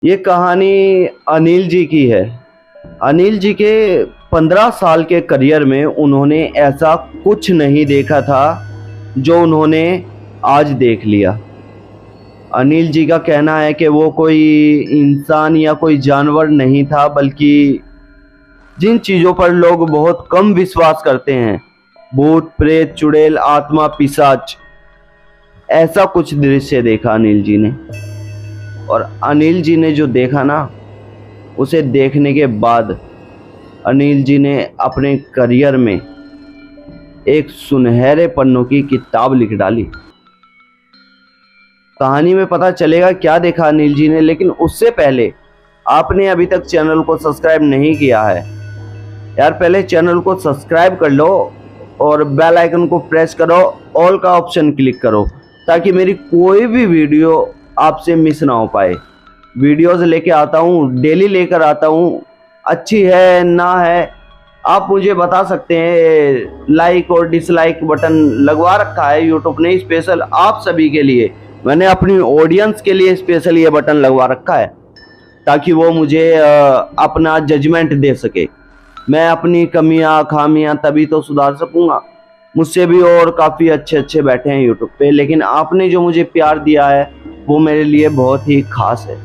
ये कहानी अनिल जी की है। अनिल जी के 15 साल के करियर में उन्होंने ऐसा कुछ नहीं देखा था जो उन्होंने आज देख लिया। अनिल जी का कहना है कि वो कोई इंसान या कोई जानवर नहीं था, बल्कि जिन चीज़ों पर लोग बहुत कम विश्वास करते हैं, भूत, प्रेत, चुड़ैल, आत्मा, पिशाच, ऐसा कुछ दृश्य देखा अनिल जी ने। और अनिल जी ने जो देखा ना, उसे देखने के बाद अनिल जी ने अपने करियर में एक सुनहरे पन्नों की किताब लिख डाली। कहानी में पता चलेगा क्या देखा अनिल जी ने, लेकिन उससे पहले आपने अभी तक चैनल को सब्सक्राइब नहीं किया है यार, पहले चैनल को सब्सक्राइब कर लो और बेल आइकन को प्रेस करो, ऑल का ऑप्शन क्लिक करो, ताकि मेरी कोई भी वीडियो आपसे मिस ना हो पाए। वीडियोस लेके आता हूँ, डेली लेकर आता हूँ। अच्छी है ना है आप मुझे बता सकते हैं। लाइक और डिसलाइक बटन लगवा रखा है यूट्यूब ने स्पेशल आप सभी के लिए। मैंने अपनी ऑडियंस के लिए स्पेशल ये बटन लगवा रखा है, ताकि वो मुझे अपना जजमेंट दे सके। मैं अपनी कमियां खामियां तभी तो सुधार सकूंगा। मुझसे भी और काफ़ी अच्छे अच्छे बैठे हैं यूट्यूब पे, लेकिन आपने जो मुझे प्यार दिया है वो मेरे लिए बहुत ही खास है।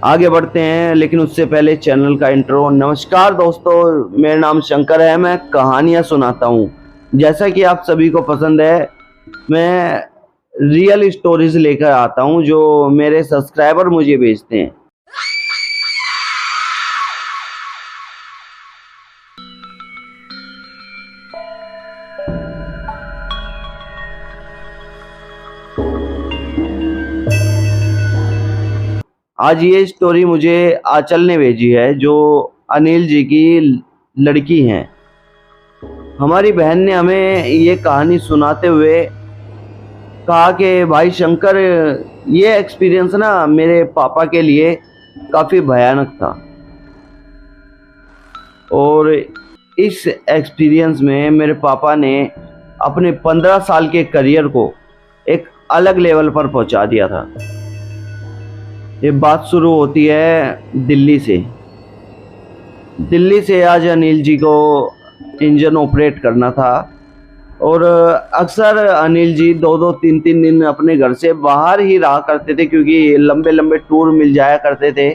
आगे बढ़ते हैं, लेकिन उससे पहले चैनल का इंट्रो। नमस्कार दोस्तों, मेरा नाम शंकर है, मैं कहानियाँ सुनाता हूँ। जैसा कि आप सभी को पसंद है, मैं रियल स्टोरीज लेकर आता हूँ जो मेरे सब्सक्राइबर मुझे भेजते हैं। आज ये स्टोरी मुझे आंचल ने भेजी है, जो अनिल जी की लड़की हैं। हमारी बहन ने हमें ये कहानी सुनाते हुए कहा कि भाई शंकर, ये एक्सपीरियंस ना मेरे पापा के लिए काफ़ी भयानक था, और इस एक्सपीरियंस में मेरे पापा ने अपने 15 साल के करियर को एक अलग लेवल पर पहुंचा दिया था। ये बात शुरू होती है दिल्ली से। दिल्ली से आज अनिल जी को इंजन ऑपरेट करना था, और अक्सर अनिल जी 2-3 दिन अपने घर से बाहर ही रहा करते थे, क्योंकि लंबे लंबे टूर मिल जाया करते थे।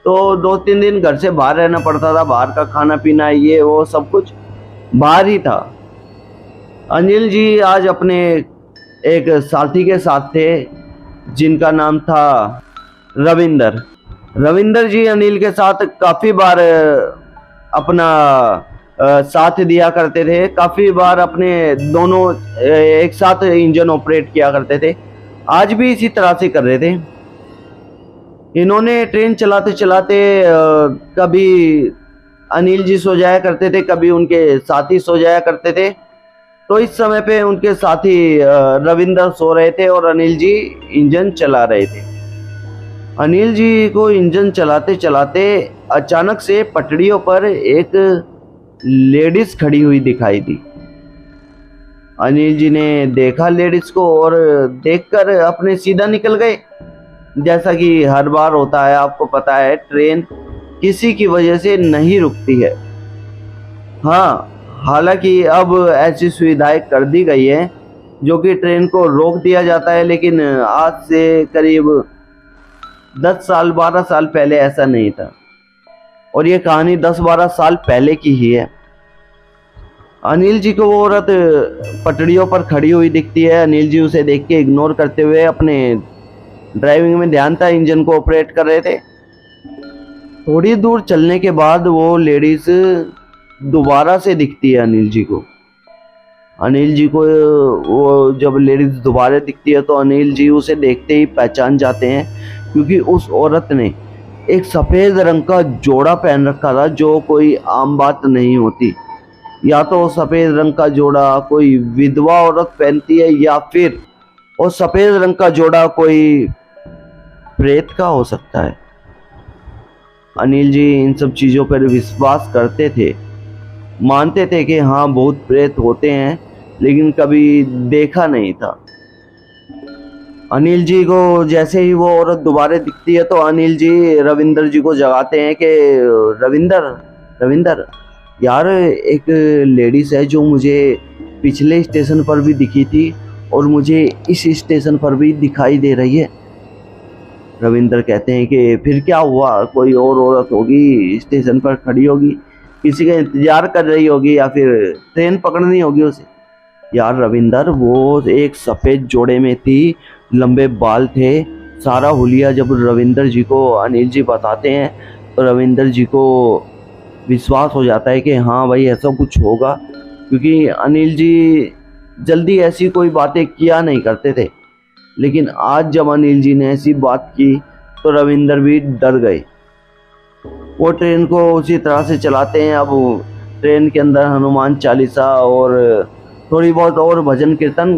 तो 2-3 दिन घर से बाहर रहना पड़ता था। बाहर का खाना पीना ये वो सब कुछ बाहर ही था। अनिल जी आज अपने एक साथी के साथ थे, जिनका नाम था रविंदर। रविंदर जी अनिल के साथ काफ़ी बार अपना साथ दिया करते थे। काफ़ी बार अपने दोनों एक साथ इंजन ऑपरेट किया करते थे। आज भी इसी तरह से कर रहे थे। इन्होंने ट्रेन चलाते चलाते कभी अनिल जी सो जाया करते थे, कभी उनके साथी सो जाया करते थे। तो इस समय पे उनके साथी रविंदर सो रहे थे और अनिल जी इंजन चला रहे थे। अनिल जी को इंजन चलाते चलाते अचानक से पटरियों पर एक लेडीज खड़ी हुई दिखाई दी। अनिल जी ने देखा लेडीज को, और देखकर अपने सीधा निकल गए। जैसा कि हर बार होता है, आपको पता है ट्रेन किसी की वजह से नहीं रुकती है। हाँ, हालांकि अब ऐसी सुविधाएं कर दी गई है जो कि ट्रेन को रोक दिया जाता है, लेकिन आज से करीब 10 साल 12 साल पहले ऐसा नहीं था। और ये कहानी 10-12 साल पहले की ही है। अनिल जी को वो औरत पटरियों पर खड़ी हुई दिखती है। अनिल जी उसे देख के इग्नोर करते हुए अपने ड्राइविंग में ध्यान था, इंजन को ऑपरेट कर रहे थे। थोड़ी दूर चलने के बाद वो लेडीज दोबारा से दिखती है अनिल जी को। अनिल जी को वो जब लेडीज दोबारा दिखती है, तो अनिल जी उसे देखते ही पहचान जाते हैं, क्योंकि उस औरत ने एक सफ़ेद रंग का जोड़ा पहन रखा था, जो कोई आम बात नहीं होती। या तो सफ़ेद रंग का जोड़ा कोई विधवा औरत पहनती है, या फिर वो सफ़ेद रंग का जोड़ा कोई प्रेत का हो सकता है। अनिल जी इन सब चीज़ों पर विश्वास करते थे, मानते थे कि हाँ भूत प्रेत होते हैं, लेकिन कभी देखा नहीं था। अनिल जी को जैसे ही वो औरत दोबारा दिखती है तो अनिल जी रविंदर जी को जगाते हैं कि रविंदर, रविंदर यार, एक लेडीज है जो मुझे पिछले स्टेशन पर भी दिखी थी और मुझे इस स्टेशन पर भी दिखाई दे रही है। रविंदर कहते हैं कि फिर क्या हुआ, कोई और औरत होगी स्टेशन पर खड़ी होगी, किसी का इंतजार कर रही होगी या फिर ट्रेन पकड़नी होगी उसे। यार रविंदर, वो एक सफ़ेद जोड़े में थी, लंबे बाल थे, सारा हुलिया जब रविंदर जी को अनिल जी बताते हैं तो रविंदर जी को विश्वास हो जाता है कि हाँ भाई ऐसा कुछ होगा, क्योंकि अनिल जी जल्दी ऐसी कोई बातें किया नहीं करते थे। लेकिन आज जब अनिल जी ने ऐसी बात की तो रविंदर भी डर गए। वो ट्रेन को उसी तरह से चलाते हैं। अब ट्रेन के अंदर हनुमान चालीसा और थोड़ी बहुत और भजन कीर्तन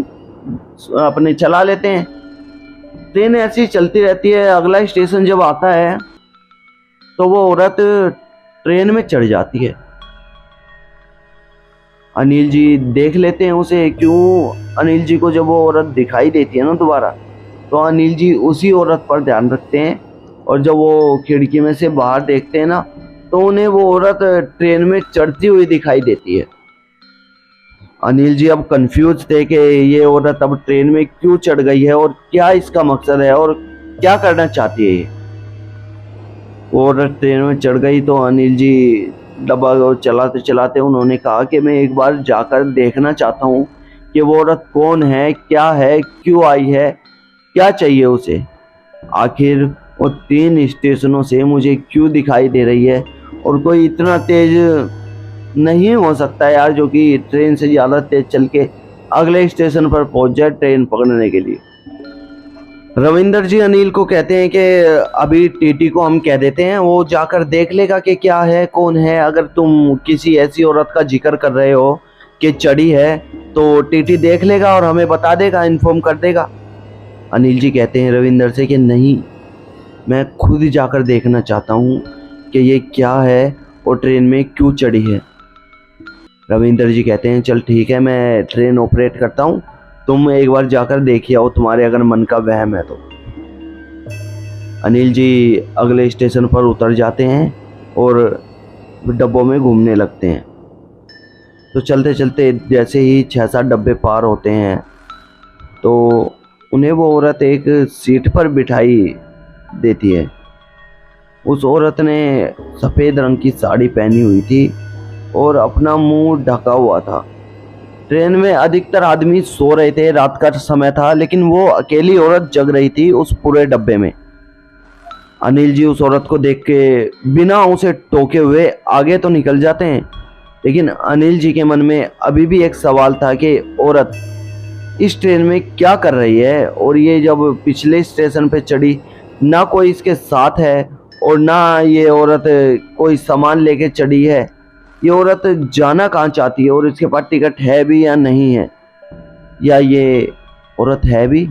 अपने चला लेते हैं। ट्रेन ऐसी चलती रहती है। अगला स्टेशन जब आता है तो वो औरत ट्रेन में चढ़ जाती है। अनिल जी देख लेते हैं उसे। क्यों, अनिल जी को जब वो औरत दिखाई देती है ना दोबारा, तो अनिल जी उसी औरत पर ध्यान रखते हैं और जब वो खिड़की में से बाहर देखते हैं ना तो उन्हें वो औरत ट्रेन में चढ़ती हुई दिखाई देती है। अनिल जी अब कंफ्यूज थे कि ये औरत अब ट्रेन में क्यों चढ़ गई है और क्या इसका मकसद है और क्या करना चाहती है ये। वो औरत ट्रेन में चढ़ गई तो अनिल जी डब्बा चलाते चलाते उन्होंने कहा कि मैं एक बार जाकर देखना चाहता हूँ कि वो औरत कौन है, क्या है, क्यों आई है, क्या चाहिए उसे, आखिर वो 3 स्टेशनों से मुझे क्यों दिखाई दे रही है। और कोई इतना तेज नहीं हो सकता यार जो कि ट्रेन से ज़्यादा तेज चल के अगले स्टेशन पर पहुंच जाए ट्रेन पकड़ने के लिए। रविंदर जी अनिल को कहते हैं कि अभी टीटी को हम कह देते हैं, वो जाकर देख लेगा कि क्या है, कौन है। अगर तुम किसी ऐसी औरत का जिक्र कर रहे हो कि चढ़ी है तो टीटी देख लेगा और हमें बता देगा, इन्फॉर्म कर देगा। अनिल जी कहते हैं रविंदर से कि नहीं, मैं खुद जाकर देखना चाहता हूँ कि ये क्या है और ट्रेन में क्यों चढ़ी है। रविंदर जी कहते हैं चल ठीक है, मैं ट्रेन ऑपरेट करता हूँ, तुम एक बार जाकर देखिए आओ, तुम्हारे अगर मन का वहम है तो। अनिल जी अगले स्टेशन पर उतर जाते हैं और डब्बों में घूमने लगते हैं। तो चलते चलते जैसे ही 6-7 डब्बे पार होते हैं तो उन्हें वो औरत एक सीट पर बिठाई देती है। उस औरत ने सफ़ेद रंग की साड़ी पहनी हुई थी और अपना मुंह ढका हुआ था। ट्रेन में अधिकतर आदमी सो रहे थे, रात का समय था, लेकिन वो अकेली औरत जग रही थी उस पूरे डब्बे में। अनिल जी उस औरत को देख के बिना उसे टोके हुए आगे तो निकल जाते हैं, लेकिन अनिल जी के मन में अभी भी एक सवाल था कि औरत इस ट्रेन में क्या कर रही है। और ये जब पिछले स्टेशन पे चढ़ी, ना कोई इसके साथ है और ना ये औरत कोई सामान लेके चढ़ी है। ये औरत जाना कहाँ चाहती है और इसके पास टिकट है भी या नहीं है, या ये औरत है भी।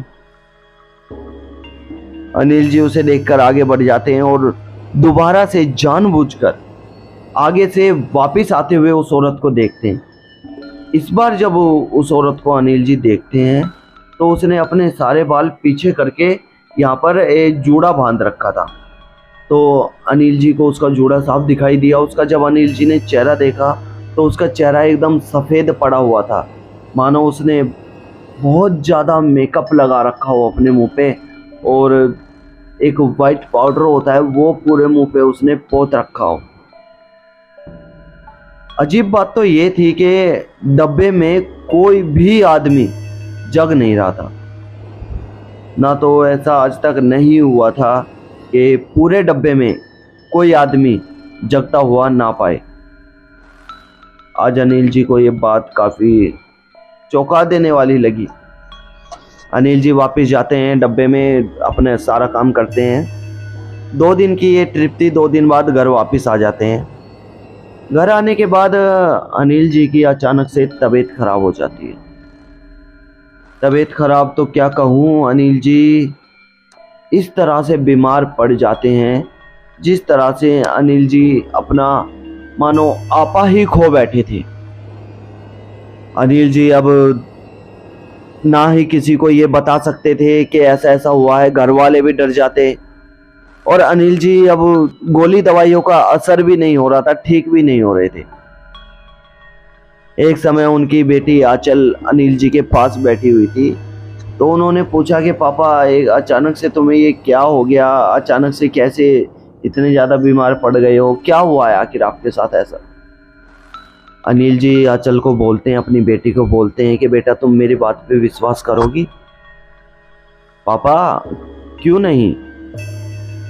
अनिल जी उसे देखकर आगे बढ़ जाते हैं और दोबारा से जानबूझकर आगे से वापस आते हुए उस औरत को देखते हैं। इस बार जब उस औरत को अनिल जी देखते हैं तो उसने अपने सारे बाल पीछे करके यहाँ पर एक जूड़ा बांध रखा था। तो अनिल जी को उसका जूड़ा साफ दिखाई दिया। उसका जब अनिल जी ने चेहरा देखा तो उसका चेहरा एकदम सफ़ेद पड़ा हुआ था, मानो उसने बहुत ज़्यादा मेकअप लगा रखा हो अपने मुंह पे, और एक वाइट पाउडर होता है वो पूरे मुंह पे उसने पोत रखा हो। अजीब बात तो ये थी कि डब्बे में कोई भी आदमी जग नहीं रहा था। ना तो ऐसा आज तक नहीं हुआ था कि पूरे डब्बे में कोई आदमी जगता हुआ ना पाए। आज अनिल जी को ये बात काफ़ी चौंका देने वाली लगी। अनिल जी वापस जाते हैं डब्बे में, अपने सारा काम करते हैं। 2 दिन की ये ट्रिप थी, 2 दिन बाद घर वापस आ जाते हैं। घर आने के बाद अनिल जी की अचानक से तबीयत खराब हो जाती है। तबीयत खराब तो क्या कहूँ, अनिल जी इस तरह से बीमार पड़ जाते हैं जिस तरह से अनिल जी अपना मानो आपा ही खो बैठे थे। अनिल जी अब ना ही किसी को ये बता सकते थे कि ऐसा ऐसा हुआ है, घर वाले भी डर जाते। और अनिल जी अब गोली दवाइयों का असर भी नहीं हो रहा था, ठीक भी नहीं हो रहे थे। एक समय उनकी बेटी आंचल अनिल जी के पास बैठी हुई थी, तो उन्होंने पूछा कि पापा एक अचानक से तुम्हें ये क्या हो गया, अचानक से कैसे इतने ज़्यादा बीमार पड़ गए हो, क्या हुआ है आखिर आपके साथ ऐसा। अनिल जी आंचल को बोलते हैं, अपनी बेटी को बोलते हैं कि बेटा तुम मेरी बात पे विश्वास करोगी। पापा क्यों नहीं,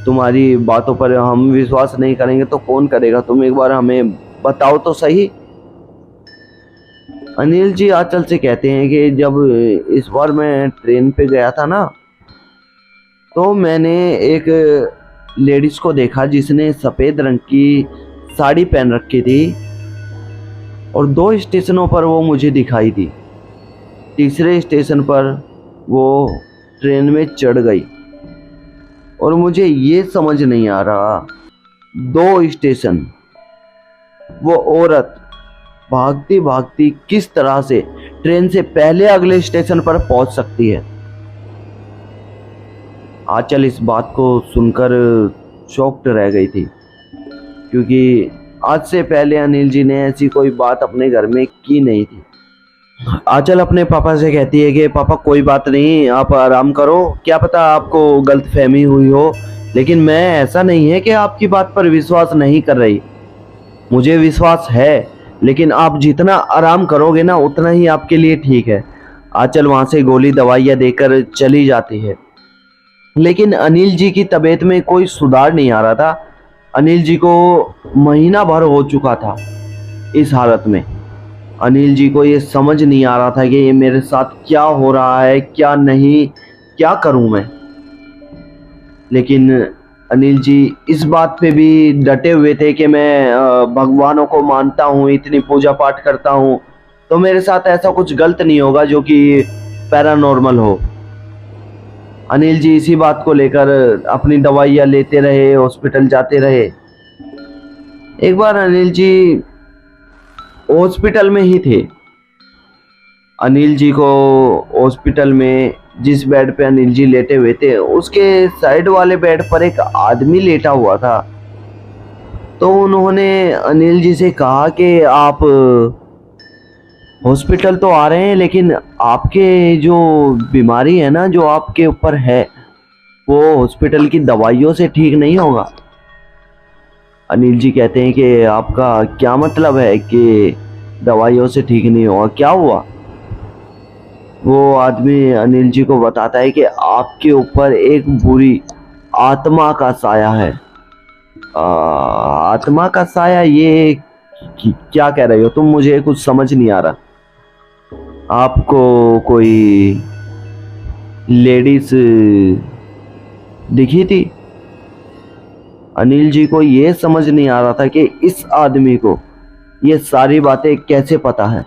तुम्हारी बातों पर हम विश्वास नहीं करेंगे तो कौन करेगा, तुम एक बार हमें बताओ तो सही। अनिल जी आंचल से कहते हैं कि जब इस बार मैं ट्रेन पे गया था ना, तो मैंने एक लेडीज को देखा जिसने सफ़ेद रंग की साड़ी पहन रखी थी, और 2 स्टेशनों पर वो मुझे दिखाई दी। तीसरे स्टेशन पर वो ट्रेन में चढ़ गई, और मुझे ये समझ नहीं आ रहा 2 स्टेशन वो औरत भागती भागती किस तरह से ट्रेन से पहले अगले स्टेशन पर पहुंच सकती है। आंचल इस बात को सुनकर शॉक्ड रह गई थी, क्योंकि आज से पहले अनिल जी ने ऐसी कोई बात अपने घर में की नहीं थी। आंचल अपने पापा से कहती है कि पापा कोई बात नहीं, आप आराम करो, क्या पता आपको गलतफहमी हुई हो, लेकिन मैं ऐसा नहीं है कि आपकी बात पर विश्वास नहीं कर रही, मुझे विश्वास है, लेकिन आप जितना आराम करोगे ना उतना ही आपके लिए ठीक है। आंचल वहाँ से गोली दवाइयाँ देकर चली जाती है, लेकिन अनिल जी की तबीयत में कोई सुधार नहीं आ रहा था। अनिल जी को महीना भर हो चुका था इस हालत में। अनिल जी को ये समझ नहीं आ रहा था कि ये मेरे साथ क्या हो रहा है, क्या नहीं, क्या करूं मैं। लेकिन अनिल जी इस बात पे भी डटे हुए थे कि मैं भगवानों को मानता हूँ, इतनी पूजा पाठ करता हूँ, तो मेरे साथ ऐसा कुछ गलत नहीं होगा जो कि पैरानॉर्मल हो। अनिल जी इसी बात को लेकर अपनी दवाइयाँ लेते रहे, हॉस्पिटल जाते रहे। एक बार अनिल जी हॉस्पिटल में ही थे। अनिल जी को हॉस्पिटल में जिस बेड पे अनिल जी लेटे हुए थे उसके साइड वाले बेड पर एक आदमी लेटा हुआ था। तो उन्होंने अनिल जी से कहा कि आप हॉस्पिटल तो आ रहे हैं, लेकिन आपके जो बीमारी है ना, जो आपके ऊपर है, वो हॉस्पिटल की दवाइयों से ठीक नहीं होगा। अनिल जी कहते हैं कि आपका क्या मतलब है कि दवाइयों से ठीक नहीं होगा, क्या हुआ। वो आदमी अनिल जी को बताता है कि आपके ऊपर एक बुरी आत्मा का साया है। आत्मा का साया, ये क्या कह रहे हो तुम, मुझे कुछ समझ नहीं आ रहा। आपको कोई लेडीज दिखी थी। अनिल जी को ये समझ नहीं आ रहा था कि इस आदमी को ये सारी बातें कैसे पता है,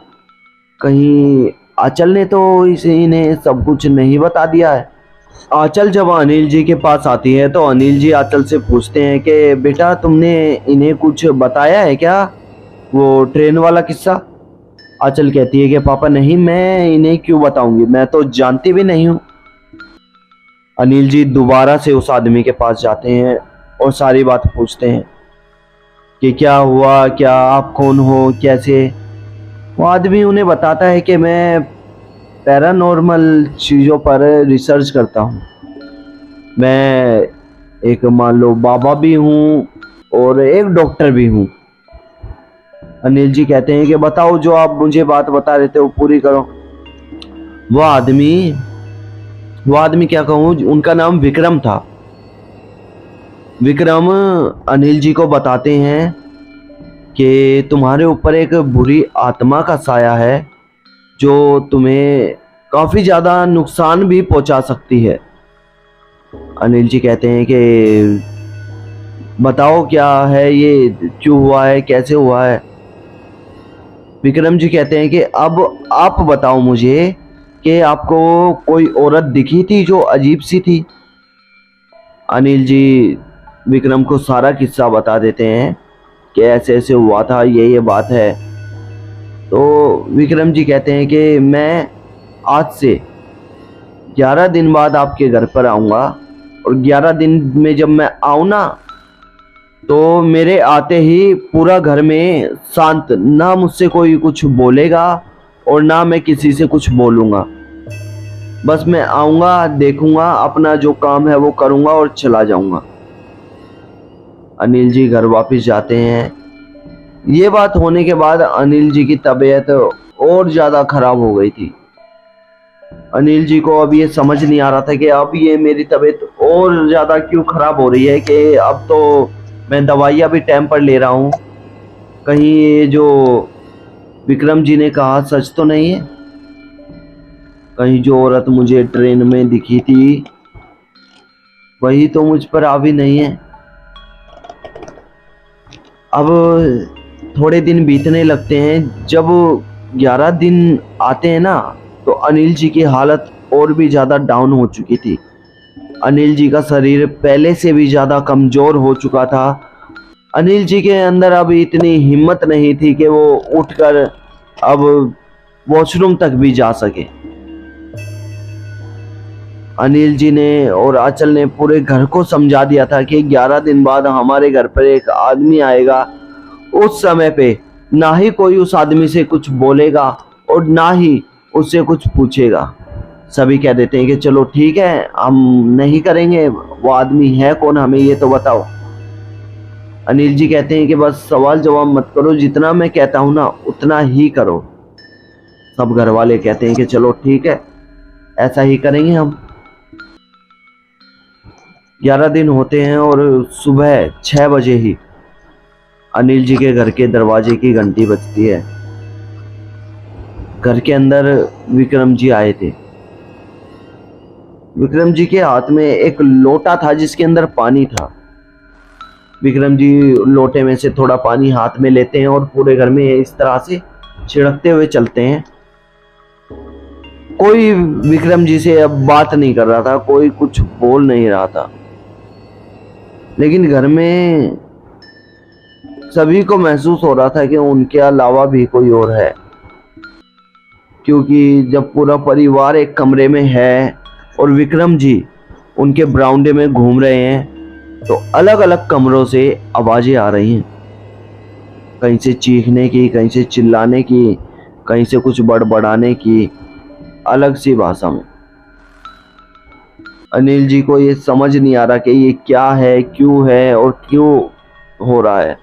कहीं आंचल ने तो इन्हें सब कुछ नहीं बता दिया है। आंचल जब अनिल जी के पास आती है तो अनिल जी आंचल से पूछते हैं कि बेटा तुमने इन्हें कुछ बताया है क्या, वो ट्रेन वाला किस्सा। आंचल कहती है कि पापा नहीं, मैं इन्हें क्यों बताऊंगी, मैं तो जानती भी नहीं हूँ। अनिल जी दोबारा से उस आदमी के पास जाते हैं और सारी बात पूछते हैं कि क्या हुआ, क्या आप कौन हो, कैसे। वो आदमी उन्हें बताता है कि मैं पैरानॉर्मल चीज़ों पर रिसर्च करता हूँ, मैं एक मान लो बाबा भी हूँ और एक डॉक्टर भी हूँ। अनिल जी कहते हैं कि बताओ, जो आप मुझे बात बता रहे थे वो पूरी करो। वो आदमी क्या कहूँ, उनका नाम विक्रम था। विक्रम अनिल जी को बताते हैं कि तुम्हारे ऊपर एक बुरी आत्मा का साया है जो तुम्हें काफ़ी ज़्यादा नुकसान भी पहुंचा सकती है। अनिल जी कहते हैं कि बताओ क्या है ये, क्यों हुआ है, कैसे हुआ है। विक्रम जी कहते हैं कि अब आप बताओ मुझे कि आपको कोई औरत दिखी थी जो अजीब सी थी। अनिल जी विक्रम को सारा किस्सा बता देते हैं कि ऐसे ऐसे हुआ था, ये बात है। तो विक्रम जी कहते हैं कि मैं आज से 11 दिन बाद आपके घर पर आऊँगा, और 11 दिन में जब मैं आऊँ ना, तो मेरे आते ही पूरा घर में शांत, ना मुझसे कोई कुछ बोलेगा और ना मैं किसी से कुछ बोलूँगा। बस मैं आऊँगा, देखूँगा, अपना जो काम है वो करूँगा और चला जाऊँगा। अनिल जी घर वापस जाते हैं। ये बात होने के बाद अनिल जी की तबीयत और ज़्यादा खराब हो गई थी। अनिल जी को अब ये समझ नहीं आ रहा था कि अब ये मेरी तबीयत और ज़्यादा क्यों खराब हो रही है, कि अब तो मैं दवाइयाँ भी टाइम पर ले रहा हूँ, कहीं ये जो विक्रम जी ने कहा सच तो नहीं है, कहीं जो औरत मुझे ट्रेन में दिखी थी वही तो मुझ पर हावी नहीं है। अब थोड़े दिन बीतने लगते हैं। जब 11 दिन आते हैं ना, तो अनिल जी की हालत और भी ज़्यादा डाउन हो चुकी थी। अनिल जी का शरीर पहले से भी ज़्यादा कमज़ोर हो चुका था। अनिल जी के अंदर अब इतनी हिम्मत नहीं थी कि वो उठकर अब वॉशरूम तक भी जा सके। अनिल जी ने और आंचल ने पूरे घर को समझा दिया था कि 11 दिन बाद हमारे घर पर एक आदमी आएगा। उस समय पे ना ही कोई उस आदमी से कुछ बोलेगा और ना ही उससे कुछ पूछेगा। सभी कह देते हैं कि चलो ठीक है, हम नहीं करेंगे, वो आदमी है कौन, हमें ये तो बताओ। अनिल जी कहते हैं कि बस सवाल जवाब मत करो, जितना मैं कहता हूँ ना उतना ही करो। सब घर वाले कहते हैं कि चलो ठीक है, ऐसा ही करेंगे हम। 11 दिन होते हैं और सुबह 6 बजे ही अनिल जी के घर के दरवाजे की घंटी बजती है। घर के अंदर विक्रम जी आए थे। विक्रम जी के हाथ में एक लोटा था जिसके अंदर पानी था। विक्रम जी लोटे में से थोड़ा पानी हाथ में लेते हैं और पूरे घर में इस तरह से छिड़कते हुए चलते हैं। कोई विक्रम जी से अब बात नहीं कर रहा था, कोई कुछ बोल नहीं रहा था, लेकिन घर में सभी को महसूस हो रहा था कि उनके अलावा भी कोई और है। क्योंकि जब पूरा परिवार एक कमरे में है और विक्रम जी उनके बरामदे में घूम रहे हैं, तो अलग अलग कमरों से आवाजें आ रही हैं। कहीं से चीखने की, कहीं से चिल्लाने की, कहीं से कुछ बड़बड़ाने की, अलग सी भाषा में। अनिल जी को ये समझ नहीं आ रहा कि ये क्या है, क्यों है और क्यों हो रहा है।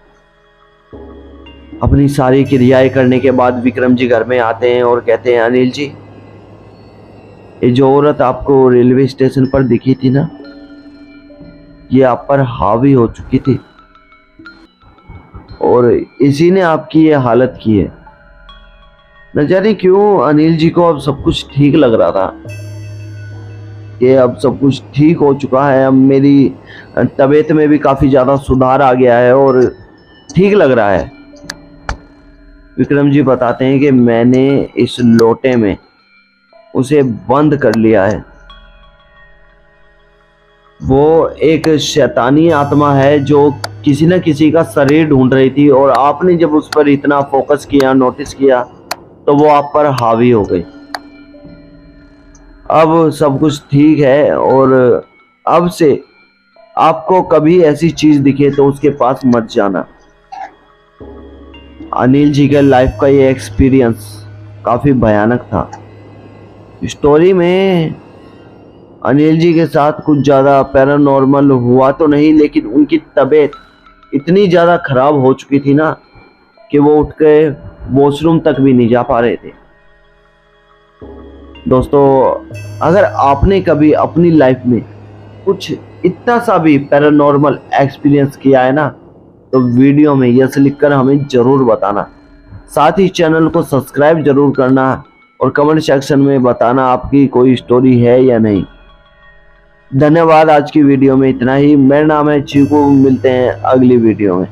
अपनी सारी क्रियाएं करने के बाद विक्रम जी घर में आते हैं और कहते हैं, अनिल जी, ये जो औरत आपको रेलवे स्टेशन पर दिखी थी ना, ये आप पर हावी हो चुकी थी और इसी ने आपकी ये हालत की है। न जाने क्यों अनिल जी को अब सब कुछ ठीक लग रहा था कि अब सब कुछ ठीक हो चुका है, अब मेरी तबीयत में भी काफ़ी ज़्यादा सुधार आ गया है और ठीक लग रहा है। विक्रम जी बताते हैं कि मैंने इस लोटे में उसे बंद कर लिया है। वो एक शैतानी आत्मा है जो किसी न किसी का शरीर ढूंढ रही थी, और आपने जब उस पर इतना फोकस किया, नोटिस किया, तो वो आप पर हावी हो गई। अब सब कुछ ठीक है और अब से आपको कभी ऐसी चीज दिखे तो उसके पास मत जाना। अनिल जी के लाइफ का ये एक्सपीरियंस काफी भयानक था। स्टोरी में अनिल जी के साथ कुछ ज़्यादा पैरानॉर्मल हुआ तो नहीं, लेकिन उनकी तबीयत इतनी ज़्यादा खराब हो चुकी थी ना कि वो उठ के वॉशरूम तक भी नहीं जा पा रहे थे। दोस्तों, अगर आपने कभी अपनी लाइफ में कुछ इतना सा भी पैरानॉर्मल एक्सपीरियंस किया है ना, तो वीडियो में यस लिखकर हमें ज़रूर बताना। साथ ही चैनल को सब्सक्राइब जरूर करना और कमेंट सेक्शन में बताना आपकी कोई स्टोरी है या नहीं। धन्यवाद। आज की वीडियो में इतना ही। मेरा नाम है चीकू। मिलते हैं अगली वीडियो में।